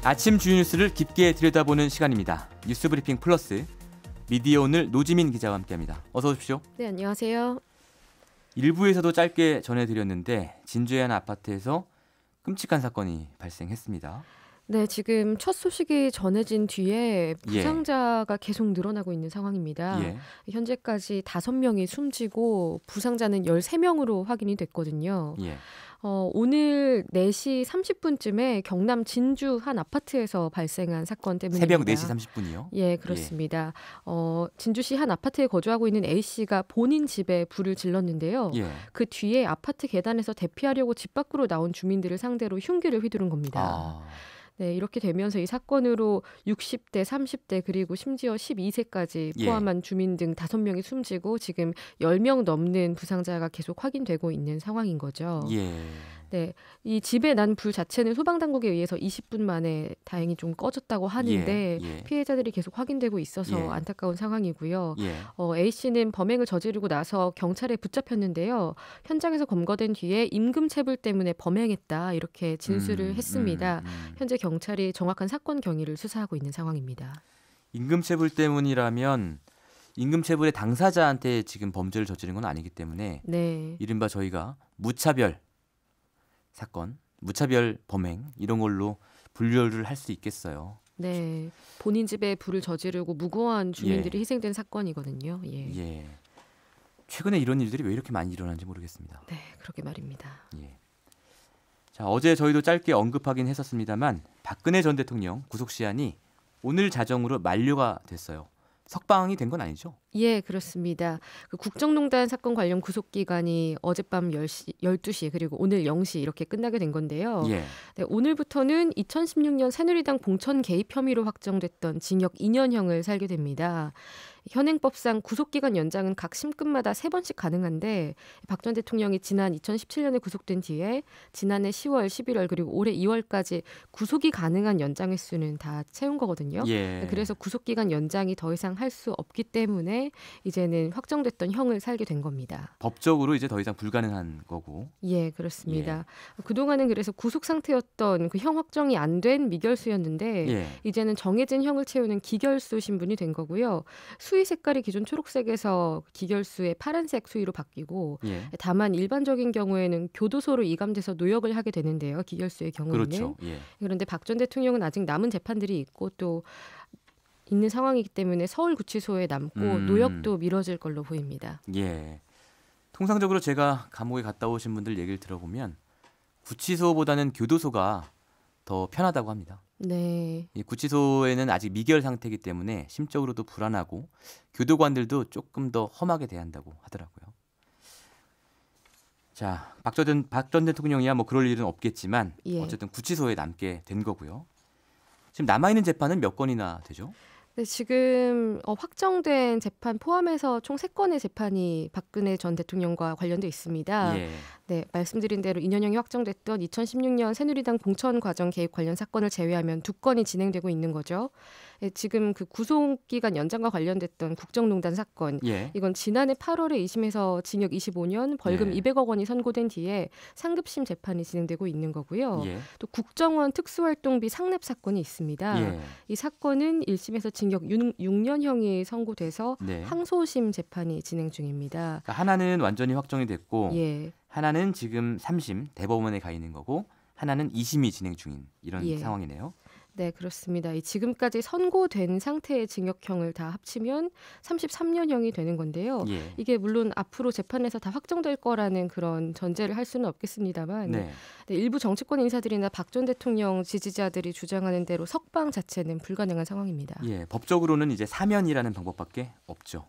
아침 주요 뉴스를 깊게 들여다보는 시간입니다. 뉴스브리핑 플러스 미디어 오늘 노지민 기자와 함께합니다. 어서 오십시오. 네, 안녕하세요. 일부에서도 짧게 전해드렸는데 진주의 한 아파트에서 끔찍한 사건이 발생했습니다. 네, 지금 첫 소식이 전해진 뒤에 부상자가 계속 늘어나고 있는 상황입니다. 현재까지 5명이 숨지고 부상자는 13명으로 확인이 됐거든요. 오늘 4시 30분쯤에 경남 진주 한 아파트에서 발생한 사건 때문입니다. 새벽 4시 30분이요? 예, 그렇습니다. 진주시 한 아파트에 거주하고 있는 A씨가 본인 집에 불을 질렀는데요. 그 뒤에 아파트 계단에서 대피하려고 집 밖으로 나온 주민들을 상대로 흉기를 휘두른 겁니다. 네, 이렇게 되면서 이 사건으로 60대, 30대 그리고 심지어 12세까지 포함한 주민 등 5명이 숨지고 지금 10명 넘는 부상자가 계속 확인되고 있는 상황인 거죠. 네, 이 집에 난 불 자체는 소방당국에 의해서 20분 만에 다행히 좀 꺼졌다고 하는데 피해자들이 계속 확인되고 있어서 안타까운 상황이고요. A씨는 범행을 저지르고 나서 경찰에 붙잡혔는데요. 현장에서 검거된 뒤에 임금체불 때문에 범행했다 이렇게 진술을 했습니다. 현재 경찰이 정확한 사건 경위를 수사하고 있는 상황입니다. 임금체불 때문이라면 임금체불의 당사자한테 지금 범죄를 저지른 건 아니기 때문에 이른바 저희가 무차별 사건, 무차별 범행 이런 걸로 분류를 할 수 있겠어요. 네, 본인 집에 불을 저지르고 무고한 주민들이 희생된 사건이거든요. 최근에 이런 일들이 왜 이렇게 많이 일어나는지 모르겠습니다. 네, 그러게 말입니다. 자, 어제 저희도 짧게 언급하긴 했었습니다만 박근혜 전 대통령 구속시한이 오늘 자정으로 만료가 됐어요. 석방이 된 건 아니죠? 예, 그렇습니다. 그 국정농단 사건 관련 구속기간이 어젯밤 12시 그리고 오늘 0시 이렇게 끝나게 된 건데요. 네, 오늘부터는 2016년 새누리당 공천 개입 혐의로 확정됐던 징역 2년형을 살게 됩니다. 현행법상 구속기간 연장은 각 심급마다 3번씩 가능한데 박 전 대통령이 지난 2017년에 구속된 뒤에 지난해 10월, 11월 그리고 올해 2월까지 구속이 가능한 연장 횟수는 다 채운 거거든요. 그래서 구속기간 연장이 더 이상 할 수 없기 때문에 이제는 확정됐던 형을 살게 된 겁니다. 법적으로 이제 더 이상 불가능한 거고. 예, 그렇습니다. 그동안은 그래서 구속 상태였던 그 형 확정이 안 된 미결수였는데 이제는 정해진 형을 채우는 기결수 신분이 된 거고요. 수의 색깔이 기존 초록색에서 기결수의 파란색 수의로 바뀌고 다만 일반적인 경우에는 교도소로 이감돼서 노역을 하게 되는데요. 기결수의 경우에는. 그렇죠. 그런데 박 전 대통령은 아직 남은 재판들이 있고 또 있는 상황이기 때문에 서울구치소에 남고 노역도 미뤄질 걸로 보입니다. 통상적으로 제가 감옥에 갔다 오신 분들 얘기를 들어보면 구치소보다는 교도소가 더 편하다고 합니다. 이 구치소에는 아직 미결 상태이기 때문에 심적으로도 불안하고 교도관들도 조금 더 험하게 대한다고 하더라고요. 자, 박 전 대통령이야 뭐 그럴 일은 없겠지만 어쨌든 구치소에 남게 된 거고요. 지금 남아있는 재판은 몇 건이나 되죠? 네, 지금 확정된 재판 포함해서 총 3건의 재판이 박근혜 전 대통령과 관련돼 있습니다. 네, 말씀드린 대로 2년형이 확정됐던 2016년 새누리당 공천 과정 개입 관련 사건을 제외하면 2건이 진행되고 있는 거죠. 지금 그 구속기간 연장과 관련됐던 국정농단 사건, 이건 지난해 8월에 2심에서 징역 25년, 벌금 200억 원이 선고된 뒤에 상급심 재판이 진행되고 있는 거고요. 또 국정원 특수활동비 상납 사건이 있습니다. 이 사건은 1심에서 징역 6년형이 선고돼서 항소심 재판이 진행 중입니다. 그러니까 하나는 완전히 확정이 됐고 하나는 지금 3심 대법원에 가 있는 거고 하나는 2심이 진행 중인 이런 상황이네요. 네, 그렇습니다. 지금까지 선고된 상태의 징역형을 다 합치면 33년형이 되는 건데요. 이게 물론 앞으로 재판에서 다 확정될 거라는 그런 전제를 할 수는 없겠습니다만 일부 정치권 인사들이나 박 전 대통령 지지자들이 주장하는 대로 석방 자체는 불가능한 상황입니다. 법적으로는 이제 사면이라는 방법밖에 없죠.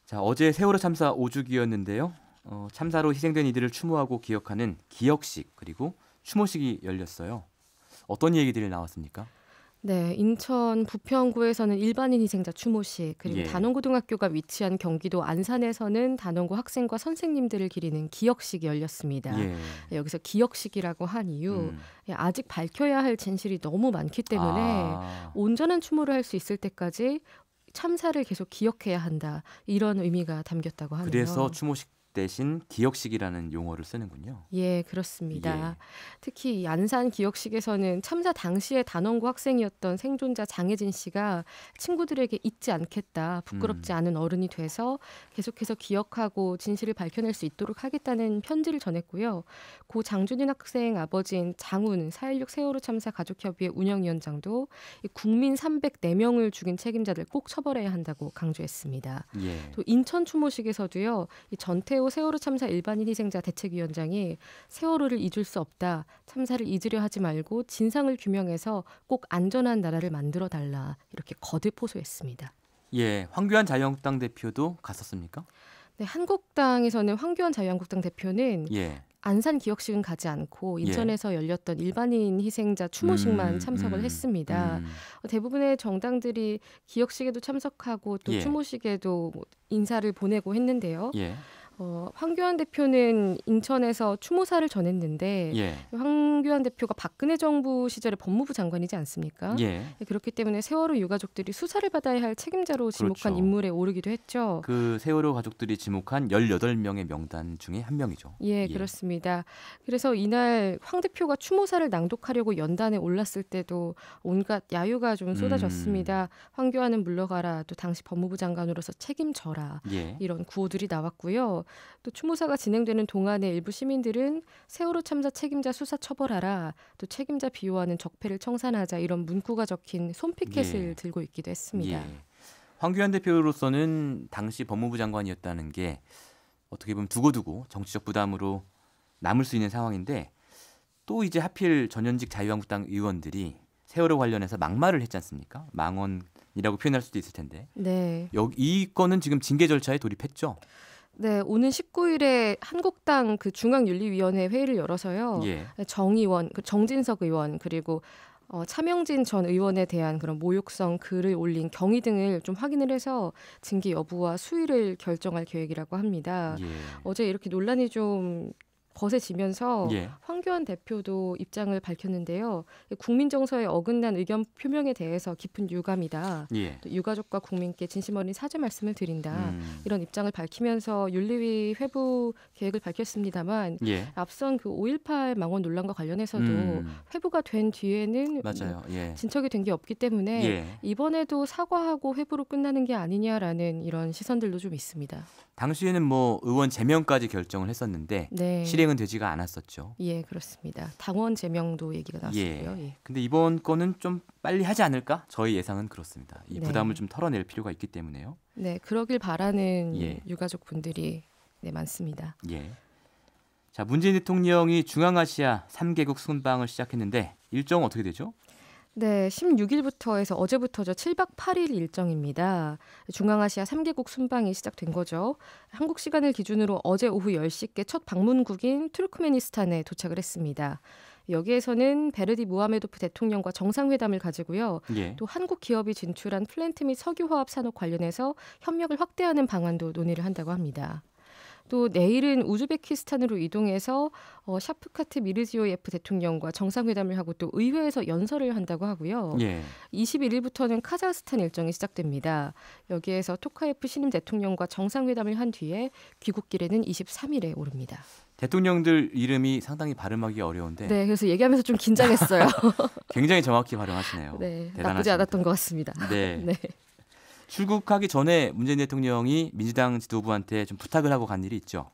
자, 어제 세월호 참사 5주기였는데요. 참사로 희생된 이들을 추모하고 기억하는 기억식 그리고 추모식이 열렸어요. 어떤 얘기들이 나왔습니까? 네, 인천 부평구에서는 일반인 희생자 추모식, 그리고 단원고등학교가 위치한 경기도 안산에서는 단원고 학생과 선생님들을 기리는 기억식이 열렸습니다. 여기서 기억식이라고 한 이유, 아직 밝혀야 할 진실이 너무 많기 때문에 온전한 추모를 할 수 있을 때까지 참사를 계속 기억해야 한다. 이런 의미가 담겼다고 하네요. 그래서 추모식 대신 기억식이라는 용어를 쓰는군요. 예, 그렇습니다. 특히 이 안산 기억식에서는 참사 당시의 단원고 학생이었던 생존자 장혜진 씨가 친구들에게 잊지 않겠다, 부끄럽지 않은 어른이 돼서 계속해서 기억하고 진실을 밝혀낼 수 있도록 하겠다는 편지를 전했고요. 고 장준인 학생 아버지인 장훈 4.16 세월호 참사 가족협의회 운영위원장도 국민 304명을 죽인 책임자들 꼭 처벌해야 한다고 강조했습니다. 또 인천 추모식에서도요. 이 전태호 세월호 참사 일반인 희생자 대책위원장이 세월호를 잊을 수 없다. 참사를 잊으려 하지 말고 진상을 규명해서 꼭 안전한 나라를 만들어달라. 이렇게 거듭 호소했습니다. 예, 황교안 자유한국당 대표도 갔었습니까? 네, 한국당에서는 황교안 자유한국당 대표는 안산 기억식은 가지 않고 인천에서 열렸던 일반인 희생자 추모식만 참석을 했습니다. 대부분의 정당들이 기억식에도 참석하고 또 추모식에도 인사를 보내고 했는데요. 황교안 대표는 인천에서 추모사를 전했는데 황교안 대표가 박근혜 정부 시절에 법무부 장관이지 않습니까? 그렇기 때문에 세월호 유가족들이 수사를 받아야 할 책임자로 지목한 인물에 오르기도 했죠. 그 세월호 가족들이 지목한 18명의 명단 중에 한 명이죠. 그렇습니다. 그래서 이날 황 대표가 추모사를 낭독하려고 연단에 올랐을 때도 온갖 야유가 좀 쏟아졌습니다. 황교안은 물러가라. 또 당시 법무부 장관으로서 책임져라. 이런 구호들이 나왔고요. 또 추모사가 진행되는 동안에 일부 시민들은 세월호 참사 책임자 수사 처벌하라, 또 책임자 비호하는 적폐를 청산하자 이런 문구가 적힌 손피켓을 들고 있기도 했습니다. 황교안 대표로서는 당시 법무부 장관이었다는 게 어떻게 보면 두고두고 정치적 부담으로 남을 수 있는 상황인데 또 이제 하필 전현직 자유한국당 의원들이 세월호 관련해서 막말을 했지 않습니까? 망언이라고 표현할 수도 있을 텐데 이 건은 지금 징계 절차에 돌입했죠? 네, 오는 19일에 한국당 그 중앙윤리위원회 회의를 열어서요. 정의원, 정진석 의원 그리고 차명진 전 의원에 대한 그런 모욕성 글을 올린 경위 등을 좀 확인을 해서 징계 여부와 수위를 결정할 계획이라고 합니다. 어제 이렇게 논란이 좀 거세지면서 황교안 대표도 입장을 밝혔는데요. 국민 정서에 어긋난 의견 표명에 대해서 깊은 유감이다. 또 유가족과 국민께 진심 어린 사죄 말씀을 드린다. 이런 입장을 밝히면서 윤리위 회부 계획을 밝혔습니다만 앞선 그 5.18 망원 논란과 관련해서도 회부가 된 뒤에는 진척이 된 게 없기 때문에 이번에도 사과하고 회부로 끝나는 게 아니냐라는 이런 시선들도 좀 있습니다. 당시에는 뭐 의원 제명까지 결정을 했었는데 실행은 되지가 않았었죠. 그렇습니다. 당원 제명도 얘기가 나왔고요. 근데 이번 건은 좀 빨리 하지 않을까? 저희 예상은 그렇습니다. 이 부담을 좀 털어낼 필요가 있기 때문에요. 그러길 바라는 유가족 분들이 많습니다. 자, 문재인 대통령이 중앙아시아 3개국 순방을 시작했는데 일정 어떻게 되죠? 16일부터 해서 어제부터죠. 7박 8일 일정입니다. 중앙아시아 3개국 순방이 시작된 거죠. 한국 시간을 기준으로 어제 오후 10시께 첫 방문국인 투르크메니스탄에 도착을 했습니다. 여기에서는 베르디 무하메도프 대통령과 정상회담을 가지고요. 또 한국 기업이 진출한 플랜트 및 석유화학 산업 관련해서 협력을 확대하는 방안도 논의를 한다고 합니다. 또 내일은 우즈베키스탄으로 이동해서 샤프카트 미르지오예프 대통령과 정상회담을 하고 또 의회에서 연설을 한다고 하고요. 21일부터는 카자흐스탄 일정이 시작됩니다. 여기에서 토카예프 신임 대통령과 정상회담을 한 뒤에 귀국길에는 23일에 오릅니다. 대통령들 이름이 상당히 발음하기 어려운데 그래서 얘기하면서 좀 긴장했어요. 굉장히 정확히 발음하시네요. 나쁘지 않았던 것 같습니다. 출국하기 전에 문재인 대통령이 민주당 지도부한테 좀 부탁을 하고 간 일이 있죠.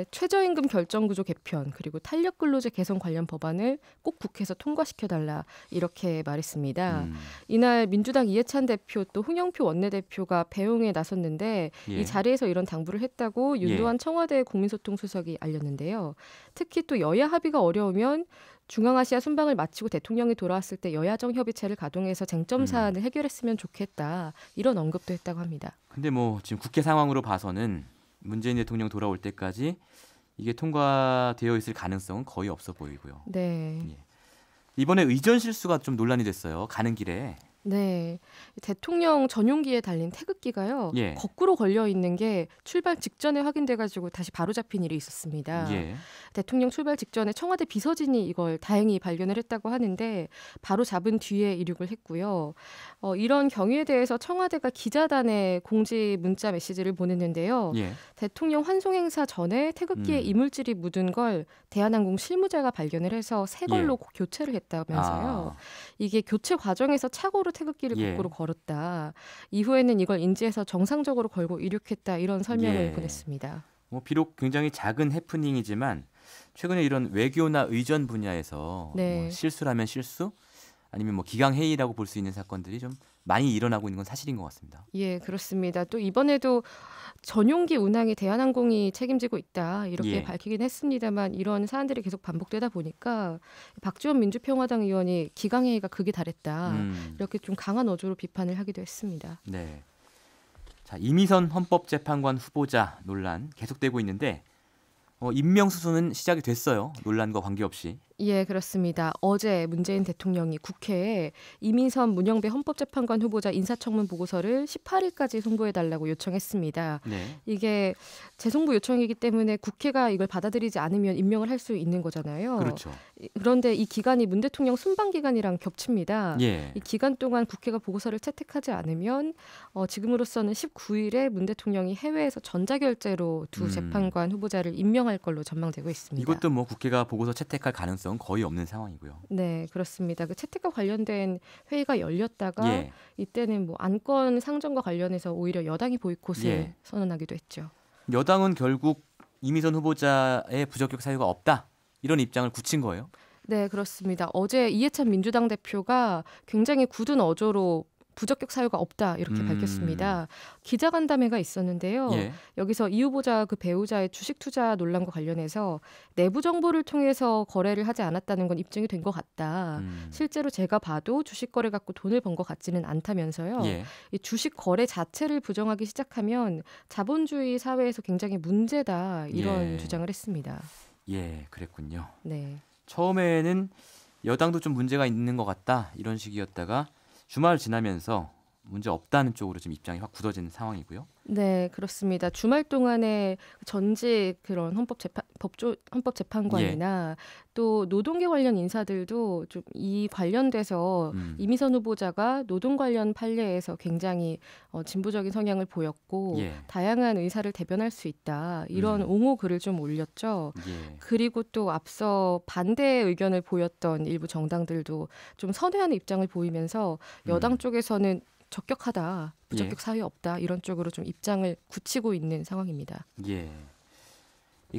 최저임금 결정구조 개편 그리고 탄력근로제 개선 관련 법안을 꼭 국회에서 통과시켜달라 이렇게 말했습니다. 이날 민주당 이해찬 대표 또 홍영표 원내대표가 배웅에 나섰는데 이 자리에서 이런 당부를 했다고 윤도한 청와대 국민소통수석이 알렸는데요. 특히 또 여야 합의가 어려우면 중앙아시아 순방을 마치고 대통령이 돌아왔을 때 여야정 협의체를 가동해서 쟁점 사안을 해결했으면 좋겠다. 이런 언급도 했다고 합니다. 근데 뭐 지금 국회 상황으로 봐서는 문재인 대통령 돌아올 때까지 이게 통과되어 있을 가능성은 거의 없어 보이고요. 네. 이번에 의전 실수가 좀 논란이 됐어요. 가는 길에. 네, 대통령 전용기에 달린 태극기가요. 거꾸로 걸려 있는 게 출발 직전에 확인돼가지고 다시 바로잡힌 일이 있었습니다. 대통령 출발 직전에 청와대 비서진이 이걸 다행히 발견을 했다고 하는데 바로 잡은 뒤에 이륙을 했고요. 이런 경위에 대해서 청와대가 기자단에 공지 문자 메시지를 보냈는데요. 대통령 환송 행사 전에 태극기에 이물질이 묻은 걸 대한항공 실무자가 발견을 해서 새 걸로 교체를 했다면서요. 이게 교체 과정에서 착오로 태극기를 거꾸로 걸었다. 이후에는 이걸 인지해서 정상적으로 걸고 이륙했다. 이런 설명을 보냈습니다. 비록 굉장히 작은 해프닝이지만 최근에 이런 외교나 의전 분야에서 실수라면 실수 아니면 기강회의라고 볼 수 있는 사건들이 좀 많이 일어나고 있는 건 사실인 것 같습니다. 예, 그렇습니다. 또 이번에도 전용기 운항이 대한항공이 책임지고 있다 이렇게 밝히긴 했습니다만 이런 사안들이 계속 반복되다 보니까 박지원 민주평화당 의원이 기강회의가 극에 달했다 이렇게 좀 강한 어조로 비판을 하기도 했습니다. 네. 자, 이미선 헌법재판관 후보자 논란 계속되고 있는데 임명수순은 시작이 됐어요. 논란과 관계없이. 예, 그렇습니다. 어제 문재인 대통령이 국회에 이민선 문영배 헌법재판관 후보자 인사청문 보고서를 18일까지 송부해달라고 요청했습니다. 이게 재송부 요청이기 때문에 국회가 이걸 받아들이지 않으면 임명을 할 수 있는 거잖아요. 그렇죠. 그런데 이 기간이 문 대통령 순방 기간이랑 겹칩니다. 이 기간 동안 국회가 보고서를 채택하지 않으면 지금으로서는 19일에 문 대통령이 해외에서 전자결제로 두 재판관 후보자를 임명할 걸로 전망되고 있습니다. 이것도 국회가 보고서 채택할 가능성 거의 없는 상황이고요. 네, 그렇습니다. 그 채택과 관련된 회의가 열렸다가 이때는 안건 상정과 관련해서 오히려 여당이 보이콧을 선언하기도 했죠. 여당은 결국 이미선 후보자의 부적격 사유가 없다 이런 입장을 굳힌 거예요? 네, 그렇습니다. 어제 이해찬 민주당 대표가 굉장히 굳은 어조로 부적격 사유가 없다 이렇게 밝혔습니다. 기자간담회가 있었는데요. 여기서 이 후보자 그 배우자의 주식 투자 논란과 관련해서 내부 정보를 통해서 거래를 하지 않았다는 건 입증이 된 것 같다. 실제로 제가 봐도 주식 거래 갖고 돈을 번 것 같지는 않다면서요. 이 주식 거래 자체를 부정하기 시작하면 자본주의 사회에서 굉장히 문제다 이런 주장을 했습니다. 예, 그랬군요. 네. 처음에는 여당도 좀 문제가 있는 것 같다 이런 식이었다가 주말 지나면서 문제 없다는 쪽으로 지금 입장이 확 굳어지는 상황이고요. 네, 그렇습니다. 주말 동안에 전직 그런 헌법재판관이나 또 노동계 관련 인사들도 좀 이 관련돼서 이미선 후보자가 노동 관련 판례에서 굉장히 진보적인 성향을 보였고 다양한 의사를 대변할 수 있다. 이런 옹호 글을 좀 올렸죠. 그리고 또 앞서 반대 의견을 보였던 일부 정당들도 좀 선회하는 입장을 보이면서 여당 쪽에서는 적격하다, 부적격 사유 없다 이런 쪽으로 좀 입장을 굳히고 있는 상황입니다. 이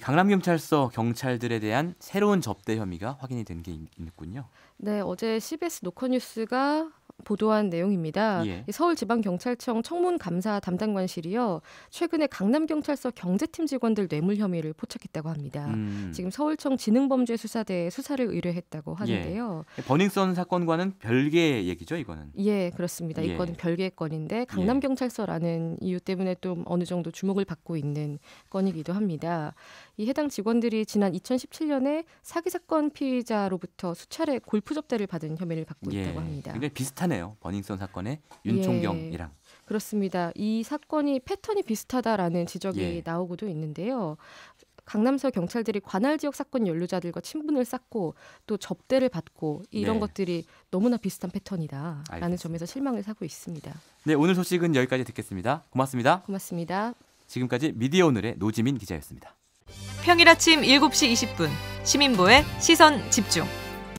강남경찰서 경찰들에 대한 새로운 접대 혐의가 확인이 된 게 있군요. 네, 어제 CBS 노컷뉴스가 보도한 내용입니다. 서울지방경찰청 청문감사 담당관실이요. 최근에 강남경찰서 경제팀 직원들 뇌물 혐의를 포착했다고 합니다. 지금 서울청 지능범죄수사대에 수사를 의뢰했다고 하는데요. 버닝썬 사건과는 별개의 얘기죠, 이거는? 예, 그렇습니다. 이거는 별개의 건인데 강남경찰서라는 이유 때문에 좀 어느 정도 주목을 받고 있는 건이기도 합니다. 이 해당 직원들이 지난 2017년에 사기 사건 피의자로부터 수차례 골프 접대를 받은 혐의를 받고 있다고 합니다. 굉장히 비슷하네요. 버닝썬 사건의 윤총경이랑. 그렇습니다. 이 사건이 패턴이 비슷하다라는 지적이 나오고도 있는데요. 강남서 경찰들이 관할 지역 사건 연루자들과 친분을 쌓고 또 접대를 받고 이런 것들이 너무나 비슷한 패턴이다라는 점에서 실망을 사고 있습니다. 네, 오늘 소식은 여기까지 듣겠습니다. 고맙습니다. 고맙습니다. 지금까지 미디어 오늘의 노지민 기자였습니다. 평일 아침 7시 20분 시민보의 시선 집중.